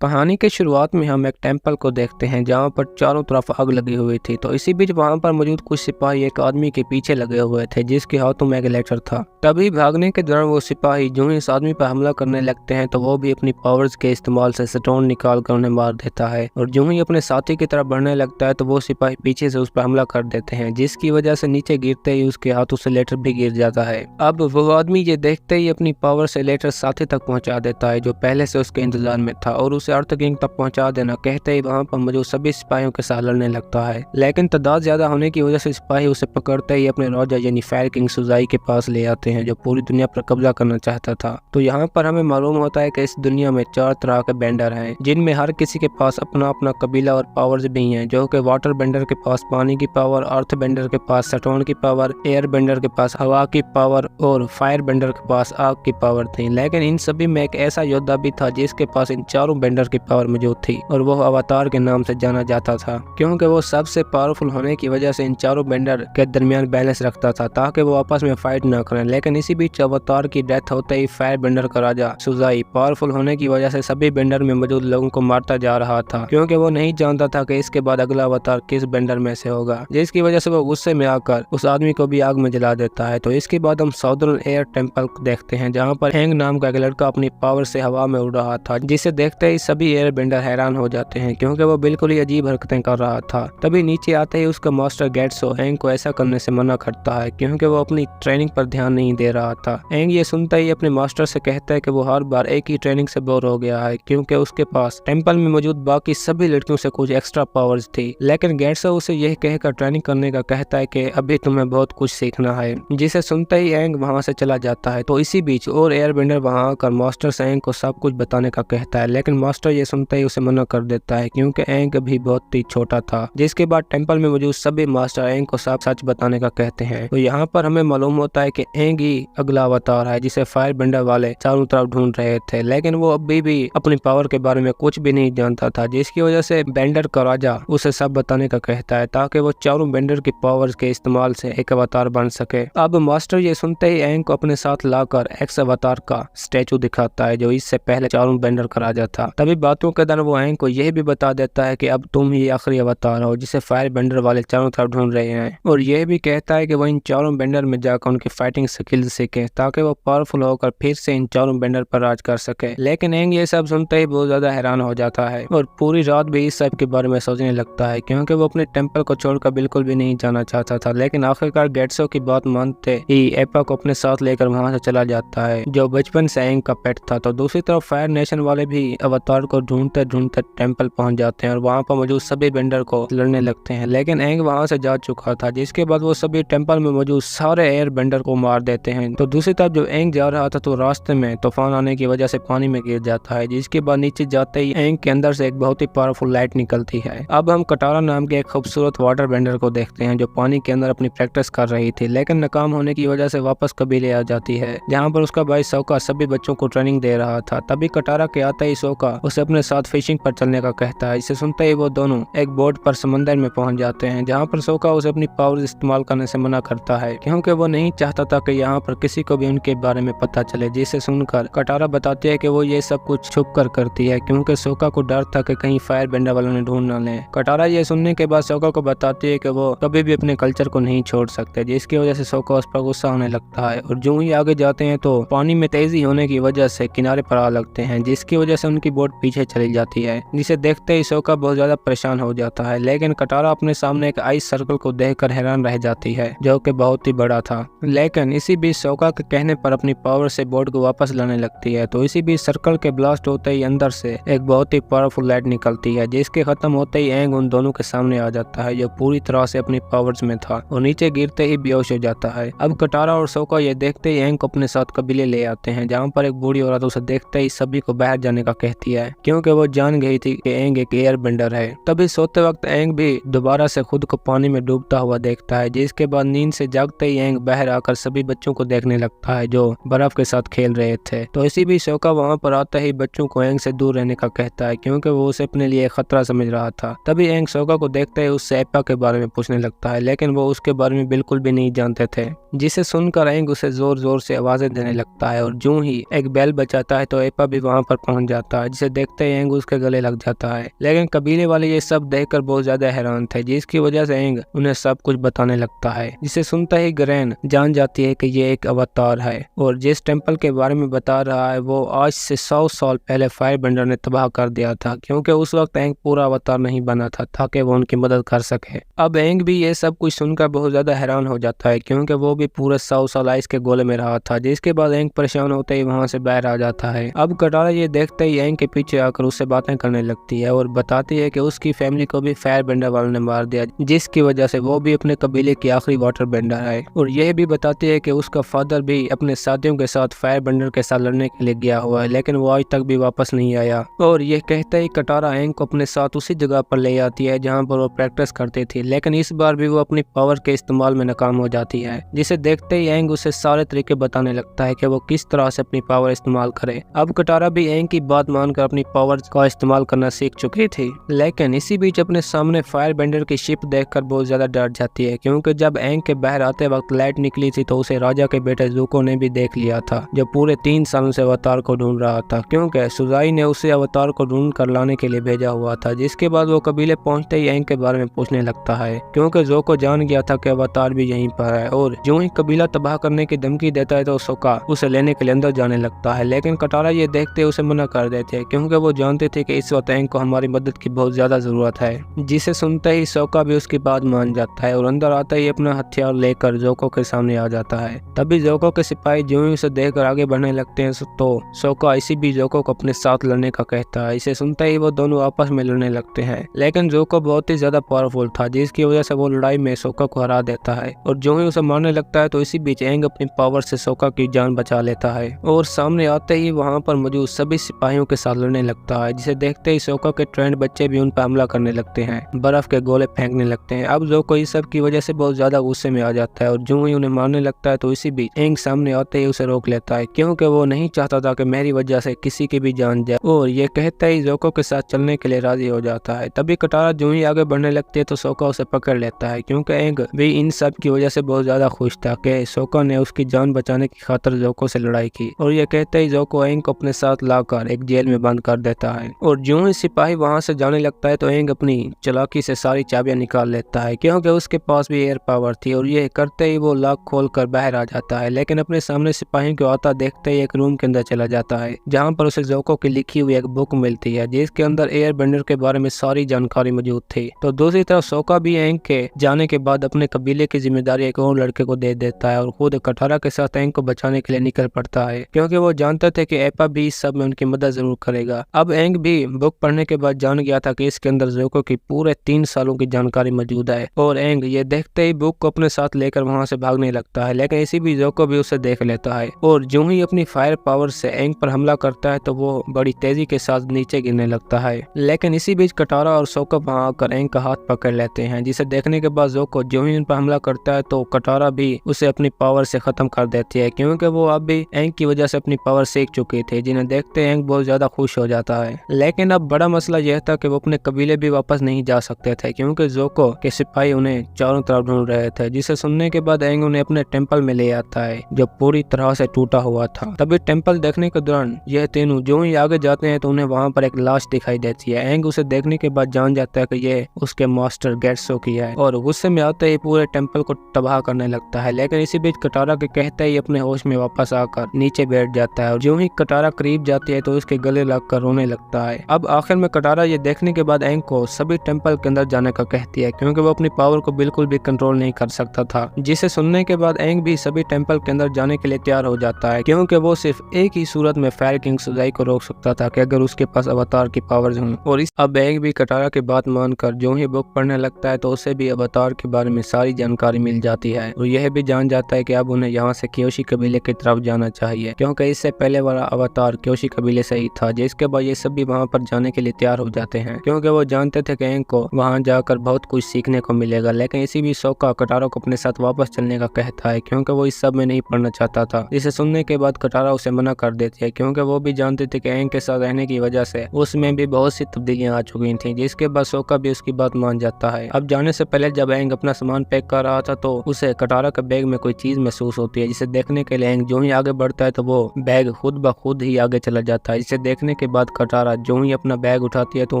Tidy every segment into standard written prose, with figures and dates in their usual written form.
कहानी के शुरुआत में हम एक टेंपल को देखते हैं जहाँ पर चारों तरफ आग लगी हुई थी। तो इसी बीच वहाँ पर मौजूद कुछ सिपाही एक आदमी के पीछे लगे हुए थे जिसके हाथों में एक लेटर था। तभी भागने के दौरान वो सिपाही जो ही इस आदमी पर हमला करने लगते हैं तो वो भी अपनी पावर्स के इस्तेमाल से स्टोन निकाल कर उन्हें मार देता है और जो ही अपने साथी की तरफ बढ़ने लगता है तो वो सिपाही पीछे से उस पर हमला कर देते हैं, जिसकी वजह से नीचे गिरते ही उसके हाथों से लेटर भी गिर जाता है। अब वो आदमी ये देखते ही अपनी पावर से लेटर साथी तक पहुंचा देता है जो पहले से उसके इंतजार में था और उसे अर्थ किंग तक पहुंचा देना कहते ही वहां पर मौजूद सभी सिपाहियों के साथ लड़ने लगता है। लेकिन तादाद ज्यादा होने की वजह से सिपाही उसे पकड़ते ही अपने राजा यानी फायर किंग सुजाई के पास ले आते हैं जो पूरी दुनिया पर कब्जा करना चाहता था। तो यहाँ पर हमें मालूम होता है कि इस दुनिया में 4 तरह के बेंडर हैं जिनमें हर किसी के पास अपना अपना कबीला और पावर्स भी हैं, जो कि वाटर बेंडर के पास पानी की पावर, अर्थ बेंडर के पास स्टोन की पावर, एयर बेंडर के पास हवा की पावर और फायर बेंडर के पास आग की पावर थी। लेकिन इन सभी में एक ऐसा योद्धा भी था जिसके पास इन चारों बेंडर की पावर मौजूद थी और वो अवतार के नाम से जाना जाता था, क्योंकि वो सबसे पावरफुल होने की वजह से इन चारों बेंडर के दरमियान बैलेंस रखता था ताकि वो आपस में फाइट ना करें। लेकिन इसी बीच अवतार की डेथ होते ही फायर बेंडर का राजा सुजाई पावरफुल होने की वजह से सभी बेंडर में मौजूद लोगों को मारता जा रहा था, क्योंकि वो नहीं जानता था कि इसके बाद अगला अवतार किस बेंडर में से होगा, जिसकी वजह से वो गुस्से में आकर उस आदमी को भी आग में जला देता है। तो इसके बाद हम साउदर्न एयर टेंपल देखते हैं जहाँ पर हैंग नाम का एक लड़का अपनी पावर से हवा में उड़ रहा था, जिसे देखते ही सभी एयर बेंडर हैरान हो जाते हैं क्योंकि वो बिल्कुल ही अजीब हरकतें कर रहा था। तभी नीचे आते ही उसका मास्टर गेट्सो हैंग को ऐसा करने से मना करता है क्योंकि वो अपनी ट्रेनिंग पर ध्यान नहीं दे रहा था। हैंग ये सुनता ही अपने मास्टर से कहता है कि वो हर बार एक ही ट्रेनिंग से बोर हो गया है क्योंकि उसके पास टेंपल में मौजूद बाकी सभी लड़कियों से कुछ एक्स्ट्रा पावर्स थी। लेकिन गेट्सो उसे यह कहकर ट्रेनिंग करने का कहता है कि अभी तुम्हें बहुत कुछ सीखना है, जिसे सुनते ही हैंग वहां से चला जाता है। तो इसी बीच और एयर बेंडर वहां आकर मास्टर से हैंग को सब कुछ बताने का कहता है, लेकिन मास्टर ये सुनते ही उसे मना कर देता है क्योंकि हैंग भी बहुत ही छोटा था। जिसके बाद टेंपल में मौजूद सभी मास्टर हैंग को सब सच बताने का कहते हैं। तो यहाँ पर हमें मालूम होता है कि हैंग ही अगला अवतार है जिसे फायर बेंडर वाले चारों तरफ ढूंढ रहे थे, लेकिन वो अभी भी अपनी पावर के बारे में कुछ भी नहीं जानता था, जिसकी वजह से बेंडर का राजा उसे सब बताने का कहता है ताकि वो चारों बेंडर की पावर्स के इस्तेमाल से एक अवतार बन सके। अब मास्टर ये सुनते ही हैंग को अपने साथ लाकर एक्स अवतार का स्टैचू दिखाता है जो इससे पहले चारों बेंडर का राजा था। तभी बातों के दौरान वो हैंग को यह भी बता देता है कि अब तुम ही आखिरी अवतार हो जिसे फायर बेंडर वाले चारों तरफ ढूंढ रहे हैं, और यह भी कहता है कि वो इन चारों बेंडर में जाकर उनकी फाइटिंग स्किल सीखे ताकि वो पावरफुल होकर फिर से इन चारों बेंडर पर राज कर सके। लेकिन हैंग ये सब सुनते ही बहुत ज्यादा हैरान हो जाता है और पूरी रात भी इस सब के बारे में सोचने लगता है क्योंकि वो अपने टेंपल को छोड़कर बिल्कुल भी नहीं जाना चाहता था। लेकिन आखिरकार गेट्सो की बात मानते ही एप्पा को अपने साथ लेकर वहां से चला जाता है जो बचपन से हैंग का पेट था। तो दूसरी तरफ फायर नेशन वाले भी अवतार को ढूंढते ढूंढते टेंपल पहुंच जाते हैं और वहां पर मौजूद सभी बेंडर को लड़ने लगते हैं, लेकिन हैंग वहां से जा चुका था। जिसके बाद वो सभी टेंपल में मौजूद सारे एयर बेंडर को मार देते हैं। तो दूसरी तरफ जब हैंग जा रहा था तो रास्ते में तूफान आने की वजह से पानी में गिर जाता है, जिसके बाद नीचे जाते ही हैंग के अंदर से एक बहुत ही पावरफुल लाइट निकलती है। अब हम कटारा नाम के एक खूबसूरत वाटर बेंडर को देखते हैं जो पानी के अंदर अपनी प्रैक्टिस कर रही थी, लेकिन नाकाम होने की वजह से वापस कबीले आ जाती है जहाँ पर उसका भाई सोका सभी बच्चों को ट्रेनिंग दे रहा था। तभी कटारा के आते ही सोका उसे अपने साथ फिशिंग पर चलने का कहता है। इसे सुनते ही वो दोनों एक बोट पर समंदर में पहुंच जाते हैं जहाँ पर सोका उसे अपनी पावर इस्तेमाल करने से मना करता है क्योंकि वो नहीं चाहता था कि यहाँ पर किसी को भी उनके बारे में पता चले। जिसे सुनकर कटारा बताती है कि वो ये सब कुछ छुप कर करती है क्योंकि सोका को डर था कि कहीं फायर बेंडर वालों ने ढूंढ न ले। कटारा ये सुनने के बाद सोका को बताती है कि वो कभी भी अपने कल्चर को नहीं छोड़ सकते, जिसकी वजह से सोका उस पर गुस्सा होने लगता है और जो ही आगे जाते हैं तो पानी में तेजी होने की वजह से किनारे पर आ लगते हैं, जिसकी वजह से उनकी बोट पीछे चली जाती है। जिसे देखते ही सोका बहुत ज्यादा परेशान हो जाता है, लेकिन कटारा अपने सामने एक आइस सर्कल को देखकर हैरान रह जाती है जो कि बहुत ही बड़ा था। लेकिन इसी बीच सोका के कहने पर अपनी पावर से बोट को वापस लाने लगती है। तो इसी बीच सर्कल के ब्लास्ट होते ही अंदर से एक बहुत ही पावरफुल लाइट निकलती है, जिसके खत्म होते ही हैंग उन दोनों के सामने आ जाता है जो पूरी तरह से अपनी पावर्स में था और नीचे गिरते ही बेहोश हो जाता है। अब कटारा और सोका ये देखते ही हैंग को अपने साथ कबीले ले आते हैं जहाँ पर एक बूढ़ी औरत उसे देखते ही सभी को बाहर जाने का कहती है क्योंकि वो जान गई थी कि हैंग एक एयर बेंडर है। तभी सोते वक्त हैंग भी दोबारा से खुद को पानी में डूबता हुआ देखता है, जिसके बाद नींद से जागते ही हैंग बाहर आकर सभी बच्चों को देखने लगता है जो बर्फ के साथ खेल रहे थे। तो इसी भी सोका वहां पर आता ही बच्चों को हैंग से दूर रहने का कहता है क्योंकि वो उसे अपने लिए खतरा समझ रहा था। तभी हैंग सोका को देखते ही उससे एप्पा के बारे में पूछने लगता है, लेकिन वो उसके बारे में बिल्कुल भी नहीं जानते थे। जिसे सुनकर हैंग उसे जोर जोर से आवाजें देने लगता है और जो ही एक बेल बजाता है तो एप्पा भी वहां पर पहुंच जाता है, जिसे देखते ही एंग उसके गले लग जाता है। लेकिन कबीले वाले ये सब देखकर बहुत ज्यादा हैरान थे, जिसकी वजह से एंग उन्हें सब कुछ बताने लगता है, जिसे सुनता ही ग्रैन जान जाती है कि ये एक अवतार है और जिस टेम्पल के बारे में बता रहा है वो आज से 100 साल पहले फायरबेंडर ने तबाह कर दिया था, क्योंकि उस वक्त एंग पूरा अवतार नहीं बना था ताकि वो उनकी मदद कर सके। अब एंग भी ये सब कुछ सुनकर बहुत ज्यादा हैरान हो जाता है, क्योंकि वो भी पूरे 100 साल आइस के गोले में रहा था। जिसके बाद एंग परेशान होते ही वहां से बाहर आ जाता है। अब कटारा ये देखते ही एंग के पीछे आकर उससे बातें करने लगती है और बताती है कि उसकी फैमिली को भी फायरबेंडर वालों ने मार दिया, जिसकी वजह से वो भी अपने कबीले की आखिरी वाटर बेंडर है। और यह भी बताती है कि उसका फादर भी अपने साथियों के साथ फायरबेंडर के साथ लड़ने के लिए गया हुआ है, लेकिन वो आज तक भी वापस नहीं आया। और ये कहते ही कटारा एंग को अपने साथ उसी जगह पर ले आती है जहाँ पर वो प्रैक्टिस करती थी, लेकिन इस बार भी वो अपनी पावर के इस्तेमाल में नाकाम हो जाती है। जिसे देखते ही एंग उसे सारे तरीके बताने लगता है कि वो किस तरह से अपनी पावर इस्तेमाल करे। अब कटारा भी एंग की बात मानकर अपनी पावर का इस्तेमाल करना सीख चुकी थी, लेकिन इसी बीच अपने सामने फायरबेंडर की शिप देखकर बहुत ज्यादा डर जाती है, क्योंकि जब एंग के बाहर आते वक्त लाइट निकली थी तो उसे राजा के बेटे ज़ुको ने भी देख लिया था, जो पूरे 3 सालों से अवतार को ढूंढ रहा था, क्योंकि सुजाई ने उसे अवतार को ढूंढ कर लाने के लिए भेजा हुआ था। जिसके बाद वो कबीले पहुंचते ही एंग के बारे में पूछने लगता है, क्योंकि ज़ुको जान गया था कि अवतार भी यहीं पर है। और जो ही कबीला तबाह करने की धमकी देता है तो सोका उसे लेने के लिए अंदर जाने लगता है, लेकिन कटारा ये देखते उसे मना कर देते हैं, क्योंकि वो जानते थे कि इस वक्त एंग को हमारी मदद की बहुत ज्यादा जरूरत है। जिसे सुनते ही सोका भी उसकी बात मान जाता है और अंदर आता ही अपना हथियार लेकर जोको के सामने आ जाता है। तभी जोको के सिपाही जो ही उसे देखकर आगे बढ़ने लगते हैं तो सोका इसी भी जोको को अपने साथ लड़ने का कहता है। इसे सुनते ही वो दोनों आपस में लड़ने लगते हैं, लेकिन जोको बहुत ही ज्यादा पावरफुल था, जिसकी वजह से वो लड़ाई में सोका को हरा देता है। और जो ही उसे मारने लगता है तो इसी बीच एंग अपनी पावर से सोका की जान बचा लेता है और सामने आते ही वहाँ पर मौजूद सभी सिपाहियों के साथ लड़ने लगता है। जिसे देखते ही सोका के ट्रेंड बच्चे भी उन पर हमला करने लगते हैं, बर्फ के गोले फेंकने लगते हैं। अब जोको इस सब की वजह से बहुत ज्यादा गुस्से में आ जाता है और जो ही उन्हें मारने लगता है तो इसी बीच एंग सामने आते ही उसे रोक लेता है, क्योंकि वो नहीं चाहता था कि मेरी वजह से किसी की भी जान जाए। और ये कहते ही जोको के साथ चलने के लिए राजी हो जाता है। तभी कटारा जो ही आगे बढ़ने लगती है तो सोका उसे पकड़ लेता है, क्योंकि एंग भी इन सब की वजह से बहुत ज्यादा खुश था कि सोका ने उसकी जान बचाने की खातिर जोको से लड़ाई की। और ये कहते ही जोको एंग को अपने साथ लाकर एक जेल में बंद कर देता है। और जो ही सिपाही वहां से जाने लगता है तो एंग अपनी चालाकी से सारी चाबियां निकाल लेता है, क्योंकि उसके पास भी एयर पावर थी। और ये करते ही वो लॉक खोलकर बाहर आ जाता है, लेकिन अपने सामने सिपाहियों को आता देखते ही एक रूम के अंदर चला जाता है, जहां पर उसे जोको की लिखी हुई एक बुक मिलती है, जिसके अंदर एयर बेंडर के बारे में सारी जानकारी मौजूद थी। तो दूसरी तरफ सोका भी एंग के जाने के बाद अपने कबीले की जिम्मेदारी एक और लड़के को दे देता है और खुद कटारा के साथ एंग को बचाने के लिए निकल पड़ता है, क्योंकि वो जानते थे कि एपा भी इस सब में उनकी मदद जरूर करेगा। अब एंग भी बुक पढ़ने के बाद जान गया था कि इसके अंदर जोको की पूरे 3 सालों की जानकारी मौजूद है। और एंग ये देखते ही बुक को अपने साथ लेकर वहां से भागने लगता है, लेकिन इसी भी जोको भी उसे देख लेता है और जो ही अपनी फायर पावर से एंग पर हमला करता है तो वो बड़ी तेजी के साथ नीचे गिरने लगता है। लेकिन इसी बीच कटारा और सोका वहां आकर एंग का हाथ पकड़ लेते हैं, जिसे देखने के बाद जोको जो ही उन पर हमला करता है तो कटारा भी उसे अपनी पावर से खत्म कर देती है, क्योंकि वो अब भी एंग की वजह से अपनी पावर सीख चुकी थी। जिन्हें देखते एंग बहुत ज्यादा खुश हो जाता है। लेकिन अब बड़ा मसला यह था कि वो अपने कबीले भी वापस नहीं जा सकते थे, क्योंकि जोको के सिपाही उन्हें चारों तरफ ढूंढ रहे थे। जिसे सुनने के बाद एंग उन्हें अपने टेंपल में ले आता है, जो पूरी तरह से टूटा हुआ था। तभी टेंपल देखने के दौरान यह तीनों जो ही आगे जाते हैं तो उन्हें वहां पर एक लाश दिखाई देती है। एंग उसे देखने के बाद जान जाता है कि यह उसके मास्टर गेट्सो की है और गुस्से में आते ही पूरे टेंपल को तबाह करने लगता है। लेकिन इसी बीच कटारा के कहते ही अपने होश में वापस आकर नीचे बैठ जाता है और जो ही कटारा करीब जाती है तो उसके गले लगकर रोने लगता है। अब आखिर में कटारा ये देखने के बाद एंग को सभी टेंपल के अंदर जाने का कहती है, क्योंकि वो अपनी पावर को बिल्कुल भी कंट्रोल नहीं कर सकता था। जिसे सुनने के बाद एंग भी सभी टेंपल के अंदर जाने के लिए तैयार हो जाता है, क्योंकि वो सिर्फ एक ही सूरत में फायर किंग सुजाई को रोक सकता था कि अगर उसके पास अवतार की पावर्स हों। और इस अब एंग भी कटारा की बात मानकर जो ही बुक पढ़ने लगता है तो उसे भी अवतार के बारे में सारी जानकारी मिल जाती है और यह भी जान जाता है कि अब उन्हें यहाँ से क्योशी कबीले की तरफ जाना चाहिए, क्योंकि इससे पहले वाला अवतार क्योशी कबीले से ही था। जिसके बाद ये सभी वहाँ पर जाने के लिए तैयार हो जाते हैं, क्योंकि वो जानते थे कि एंग को वहाँ जाकर बहुत कुछ सीखने को मिलेगा। लेकिन इसी भी सोका कटारा को अपने साथ वापस चलने का कहता है, क्योंकि वो इस सब में नहीं पढ़ना चाहता था। जिसे सुनने के बाद कटारा उसे मना कर देती है, क्योंकि वो भी जानते थे कि एंग के साथ रहने की वजह से उसमें भी बहुत सी तब्दीलियां आ चुकी थी। जिसके बाद सोका भी उसकी बात मान जाता है। अब जाने से पहले जब एंग अपना सामान पैक कर रहा था तो उसे कटारा के बैग में कोई चीज महसूस होती है, जिसे देखने के लिए एंग जो ही आगे बढ़ता है तो वो बैग खुद ब खुद ही आगे चला जाता है। जिसे देखने के बाद कटारा जो ही अपना बैग उठाती है तो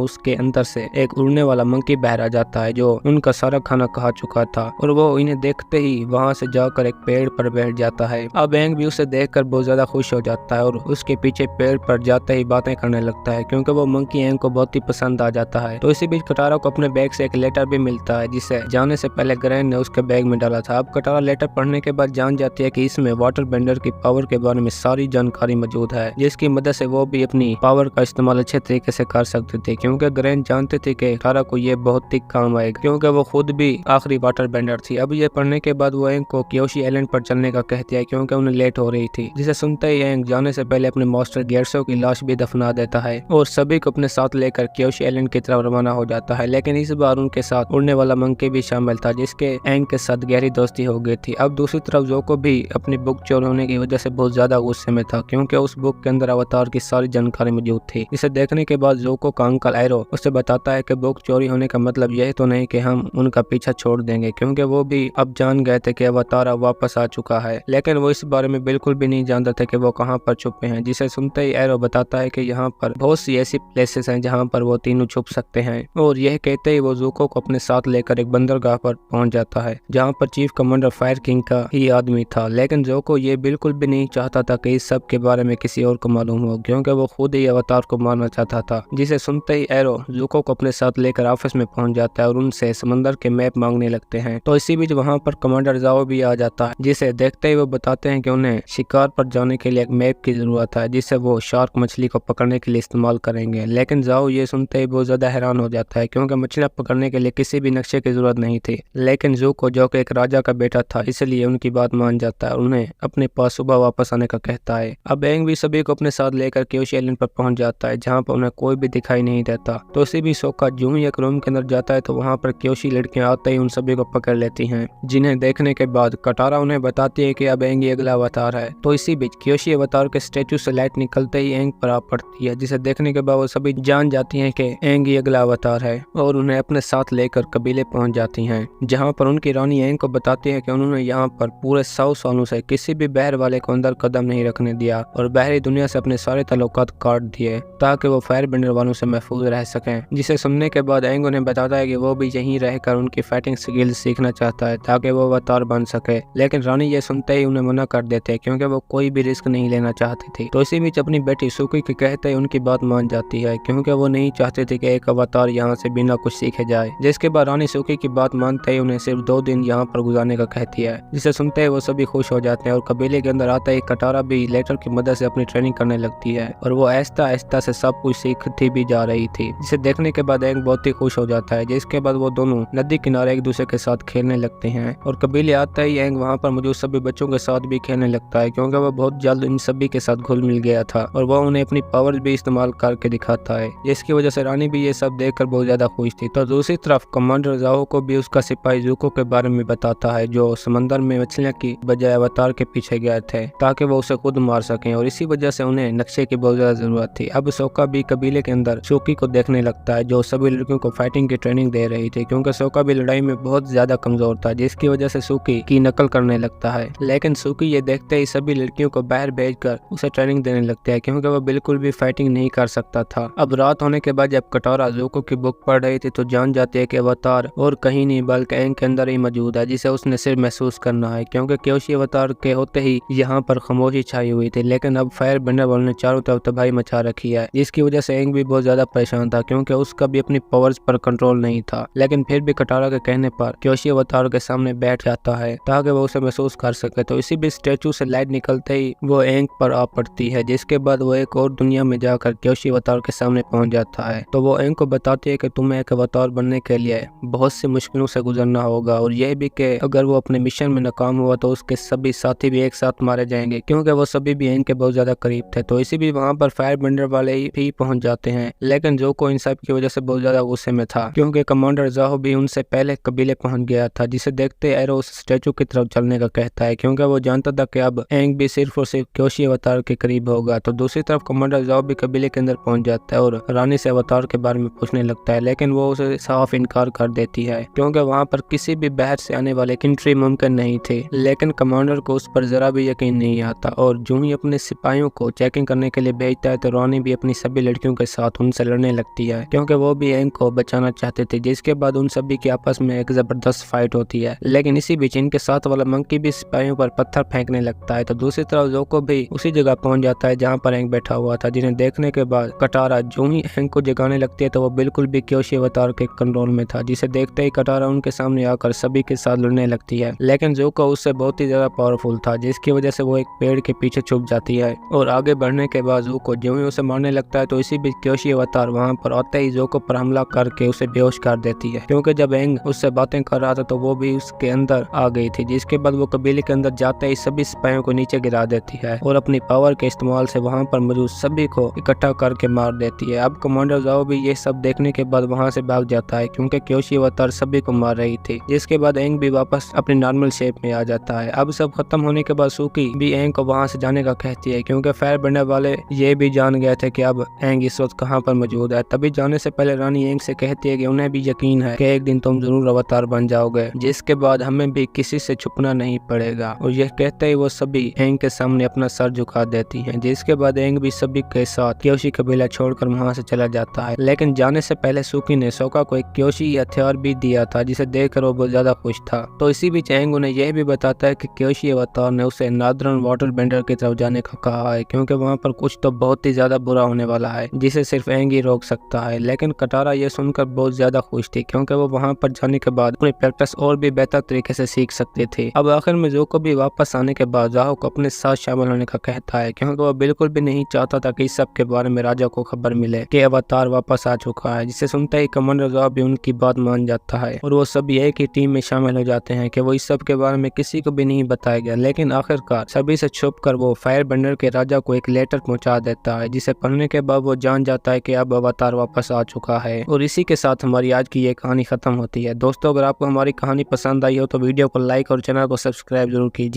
उसके अंदर से एक उड़ने वाला मंकी बाहर आ जाता है जो उनका सारा खाना खा चुका था और वो इन्हें देखते ही वहाँ से जाकर एक पेड़ पर बैठ जाता है। अब एंग भी उसे देखकर बहुत ज्यादा खुश हो जाता है और उसके पीछे पेड़ पर जाते ही बातें करने लगता है क्योंकि वो मंकी एंग को बहुत ही पसंद आ जाता है। तो इसी बीच कटारा को अपने बैग से एक लेटर भी मिलता है जिसे जाने से पहले ग्रैंड ने उसके बैग में डाला था। अब कटारा लेटर पढ़ने के बाद जान जाती है कि इसमें वाटर बेंडर की पावर के बारे में सारी जानकारी मौजूद है जिसकी मदद से वो भी अपनी पावर का इस्तेमाल अच्छे तरीके से कर सकते थे क्योंकि ग्रैंड जानते थे कि कटारा को ये बहुत ही काम आएगा क्योंकि वो खुद भी आखिरी वाटर बेंडर थी। अब ये पढ़ने के बाद वो एंग को क्योशी आइलैंड पर चलने का कहती है क्योंकि उन्हें लेट हो रही थी, जिसे सुनते ही एंग जाने से पहले अपने मास्टर गेर्सो की लाश भी दफना देता है और सभी को अपने साथ लेकर क्योशी आइलैंड की तरफ रवाना हो जाता है। लेकिन इस बार उनके साथ उड़ने वाला मंकी भी शामिल था जिसके एंग के साथ गहरी दोस्ती हो गई थी। अब दूसरी तरफ जोको भी अपनी बुक चोरी होने की वजह से बहुत ज्यादा गुस्से में था क्योंकि उस बुक के अंदर अवतार की सारी जानकारी मौजूद थी। इसे देखने के बाद जोको का अंकल एरो उसे बताता है कि बुक चोरी होने का मतलब यह तो नहीं कि हम उनका पीछा छोड़ देंगे क्योंकि वो भी अब जान गए थे कि अवतार अब वापस आ चुका है, लेकिन वो इस बारे में बिल्कुल भी नहीं जानता था कि वो कहाँ पर छुपे हैं। जिसे सुनते ही एरो बताता है कि यहाँ पर बहुत सी ऐसी प्लेसेस हैं जहाँ पर वो तीनों छुप सकते हैं और यह कहते ही वो जोको को अपने साथ लेकर एक बंदरगाह पर पहुंच जाता है जहाँ पर चीफ कमांडर फायर किंग का ही आदमी था। लेकिन जोको ये बिल्कुल भी नहीं चाहता था कि इस सब के बारे में किसी और को मालूम हो क्योंकि वो खुद ही अवतार को मारना चाहता था। जिसे सुनते ही एरो जोको को अपने साथ लेकर ऑफिस में पहुंच जाता है और उनसे समंदर के मैप मांगने लगते हैं। तो इसी बीच वहाँ पर कमांडर जाओ भी आ जाता है जिसे देखते ही वो बताते हैं कि उन्हें शिकार पर जाने के लिए एक मैप की जरूरत है जिसे वो शार्क मछली को पकड़ने के लिए इस्तेमाल करेंगे। लेकिन जाओ ये सुनते ही बहुत ज्यादा हैरान हो जाता है क्योंकि मछलियां पकड़ने के लिए किसी भी नक्शे की जरूरत नहीं थी। लेकिन जोको जो कि एक राजा का बेटा था इसलिए उनकी बात मान जाता है और उन्हें अपने पास सुबह वापस आने का कहता है। अब एंग भी सभी को अपने साथ लेकर क्योशी आइलैंड पर पहुंच जाता है जहाँ पर उन्हें कोई भी दिखाई नहीं देता। तो इसी भी सोका जो ही एक रूम के अंदर जाता है तो वहाँ पर क्योशी लड़कियां आते ही उन सभी को पकड़ लेती हैं, जिन्हें देखने के बाद कटारा उन्हें बताती है कि अब एंग ही अगला अवतार है। तो इसी बीच क्योशी अवतार के स्टेचू से लाइट निकलते ही एंग पर आ पड़ती है जिसे देखने के बाद वो सभी जान जाती हैं कि एंग ही अगला अवतार है और उन्हें अपने साथ लेकर कबीले पहुंच जाती हैं जहां पर उनकी रानी एंग को बताती है कि उन्होंने यहां पर पूरे 100 सालों से किसी भी बहर वाले को अंदर कदम नहीं रखने दिया और बहरी दुनिया से अपने सारे ताल्लुकात काट दिए ताकि वो फायर बेंडर वालों से महफूज रह सकें। जिसे सुनने के बाद एंग उन्हें बताता है कि वो भी यहीं रहकर उनकी फाइटिंग स्किल्स सीखना चाहता है ताकि वो अवतार बन सके। लेकिन रानी ये सुनते ही उन्हें मना कर देते हैं क्योंकि वो कोई भी रिस्क नहीं लेना चाहती थी। तो इसी बीच अपनी बेटी सुकी के कहते ही उनकी बात मान जाती है क्योंकि वो नहीं चाहती थी कि एक अवतार यहाँ से बिना कुछ सीखे जाए। जिसके बाद रानी सुकी की बात मानते ही उन्हें सिर्फ 2 दिन यहाँ पर गुजारने का कहती है। जिसे सुनते ही वो सभी खुश हो जाते हैं और कबीले के अंदर आते ही कटारा भी लेटर की मदद से अपनी ट्रेनिंग करने लगती है और वो आहिस्ता आहिस्ता से सब कुछ सीखती भी जा रही थी। जिसे देखने के बाद एंग बहुत ही खुश हो जाता है। जिसके बाद वो दोनों नदी किनारे एक दूसरे के साथ खेलने लगते हैं और कबीले आता ही एंग वहाँ पर मौजूद सभी बच्चों के साथ भी खेलने लगता है क्योंकि वो बहुत जल्द इन सभी के साथ घुल मिल गया था और वो उन्हें अपनी पावर भी इस्तेमाल करके दिखाता है जिसकी वजह से रानी भी ये सब देखकर बहुत ज्यादा खुश थी। तो दूसरी तरफ कमांडर जाओ को भी उसका सिपाही जुको के बारे में बताता है जो समंदर में मछलियां की बजाय अवतार के पीछे गए थे ताकि वो उसे खुद मार सकें और इसी वजह से उन्हें नक्शे की बहुत ज्यादा जरूरत थी। अब सोका भी कबीले के अंदर सुकी को देखने लगता है जो सभी लड़कियों को फाइटिंग की ट्रेनिंग दे रही थी क्योंकि सोका भी लड़ाई में बहुत ज्यादा कमजोर था जिसकी वजह से सुकी की नकल करने लगता है। लेकिन सुकी ये देखते ही सभी लड़कियों को बाहर भेजकर उसे ट्रेनिंग देने लगता है क्योंकि वो बिल्कुल भी फाइटिंग नहीं कर सकता था। अब रात होने के बाद जब कटारा जोको की बुक पढ़ रही थी तो जान जाती है कि अवतार और कहीं नहीं बल्कि एंग के अंदर ही मौजूद है जिसे उसने सिर्फ महसूस करना है क्योंकि क्योशी अवतार के होते ही यहाँ पर खामोशी छाई हुई थी। लेकिन अब फायर बेंडर वालों ने चारों तरफ तबाही मचा रखी है जिसकी वजह से एंग भी बहुत ज्यादा परेशान था क्योंकि उसका भी अपनी पावर्स पर कंट्रोल नहीं था। लेकिन फिर भी कटारा के कहने पर क्योशी अवतार के सामने बैठ जाता है ताकि वो उसे महसूस कर सके। तो इसी भी स्टेचू से लाइट निकलते ही वो एंग पर आ पड़ती है जिसके बाद वो एक और दुनिया में जाकर क्योशी अवतार के सामने पहुंच जाता है। तो वो एंग को बताती है कि तुम्हें एक अवतार बनने के लिए बहुत सी मुश्किलों से गुजरना होगा और यह भी कि अगर वो अपने मिशन में नाकाम हुआ तो उसके सभी साथी भी एक साथ मारे जाएंगे क्योंकि वो सभी भी एंग के बहुत ज्यादा करीब थे। तो इसी भी वहाँ पर फायर बेंडर वाले भी पहुंच जाते हैं लेकिन जोको इन सब की वजह से बहुत ज्यादा गुस्से में था क्योंकि कमांडर जाहो भी उनसे पहले कबीले पहुंच गया था। जिसे देखते एरो उस स्टेचू की तरफ चलने का कहता है क्योंकि वो जानता था कि अब एंग भी सिर्फ और सिर्फ क्योशी अवतार के करीब होगा। तो दूसरी तरफ कमांडर जाओ भी कबीले के अंदर पहुंच जाता है और रानी से अवतार के बारे में पूछने लगता है लेकिन वो उसे साफ इनकार कर देती है क्योंकि वहाँ पर किसी भी बहर से आने वाले एंट्री मुमकिन नहीं थे। लेकिन कमांडर को उस पर जरा भी यकीन नहीं आता और जो ही अपने सिपाहियों को चेकिंग करने के लिए भेजता है तो तो रॉनी भी अपनी सभी लड़कियों के साथ उनसे लड़ने लगती है क्योंकि वो भी एंग को बचाना चाहते थे, जिसके बाद उन सभी की आपस में एक जबरदस्त फाइट होती है। लेकिन इसी बीच इनके साथ वाला मंकी भी सिपाहियों पर पत्थर फेंकने लगता है। तो दूसरी तरफ जोको भी उसी जगह पहुंच जाता है जहाँ पर एंग बैठा हुआ था, जिन्हें देखने के बाद कटारा जो ही एंग को जगाने लगती है तो वो बिल्कुल भी क्योशी अवतार के कंट्रोल में था, जिसे देखते ही कटारा उनके सामने आकर सभी के साथ लड़ने लगती है। लेकिन जोको उससे बहुत ही ज्यादा पावरफुल था, जिसकी वजह से वो एक पेड़ के पीछे छुप जाती है और आगे बढ़ने के बाद जोको जो ही उसे मारने लगता है तो इसी बीच क्योशी अवतार वहाँ पर आते ही जोको पर हमला करके उसे बेहोश कर देती है, क्योंकि जब एंग उससे बातें कर रहा था तो वो भी उसके अंदर आ गई थी। जिसके बाद वो कबीले के अंदर जाते ही सभी सिपाहियों को नीचे गिरा देती है और अपनी पावर के इस्तेमाल से वहाँ पर मौजूद सभी को इकट्ठा करके मार देती है। अब कमांडर जाओ भी ये सब देखने के बाद वहाँ से भाग जाता है क्योंकि क्योशी अवतार सभी को मार रही थी। जिसके बाद एंग भी वापस अपनी नॉर्मल शेप में आ जाता है। अब सब खत्म होने के बाद सूकी भी एंग को वहाँ से जाने का कहती है क्योंकि फायर बनने वाले ये भी जान गए थे कि अब एंग इस वक्त कहाँ पर मौजूद है। तभी जाने से पहले रानी एंग से कहती है कि उन्हें भी यकीन है कि एक दिन तुम जरूर अवतार बन जाओगे, जिसके बाद हमें भी किसी से छुपना नहीं पड़ेगा। और यह कहते ही वो सभी एंग के सामने अपना सर झुका देती हैं। जिसके बाद एंग भी सभी के साथ क्योशी कबीला छोड़कर वहाँ से चला जाता है। लेकिन जाने से पहले सूकी ने सोका को एक क्योशी हथियार भी दिया था, जिसे देखकर वो बहुत ज्यादा खुश था। तो इसी बीच एंग उन्हें यह भी बताता है कि क्योशी अवतार ने उसे नादरन वाटर बेंडर की तरफ जाने का कहा है क्योंकि वहाँ पर कुछ तो बहुत ही ज्यादा बुरा होने वाला है जिसे सिर्फ एंग ही रोक सकता है। लेकिन कटारा ये सुनकर बहुत ज्यादा खुश थी क्योंकि वो वहाँ पर जाने के बाद अपनी प्रैक्टिस और भी बेहतर तरीके से सीख सकते थे। अब आखिर में जोको भी वापस आने के बाद जाहो को अपने साथ शामिल होने का कहता है क्योंकि वो बिल्कुल भी नहीं चाहता था कि इस सब के बारे में राजा को खबर मिले कि अवतार वापस आ चुका है। जिसे सुनते ही कमांडर जाओ भी उनकी बात मान जाता है और वो सभी एक ही टीम में शामिल हो जाते हैं कि वो इस सब के बारे में किसी को भी नहीं बताया गया। लेकिन आखिरकार सभी से छुपकर वो फायर बेंडर के राजा को एक लेटर पहुंचा देता है, जिसे पढ़ने के बाद वो जान जाता है कि अब अवतार वापस आ चुका है। और इसी के साथ हमारी आज की ये कहानी खत्म होती है। दोस्तों, अगर आपको हमारी कहानी पसंद आई हो तो वीडियो को लाइक और चैनल को सब्सक्राइब जरूर कीजिए।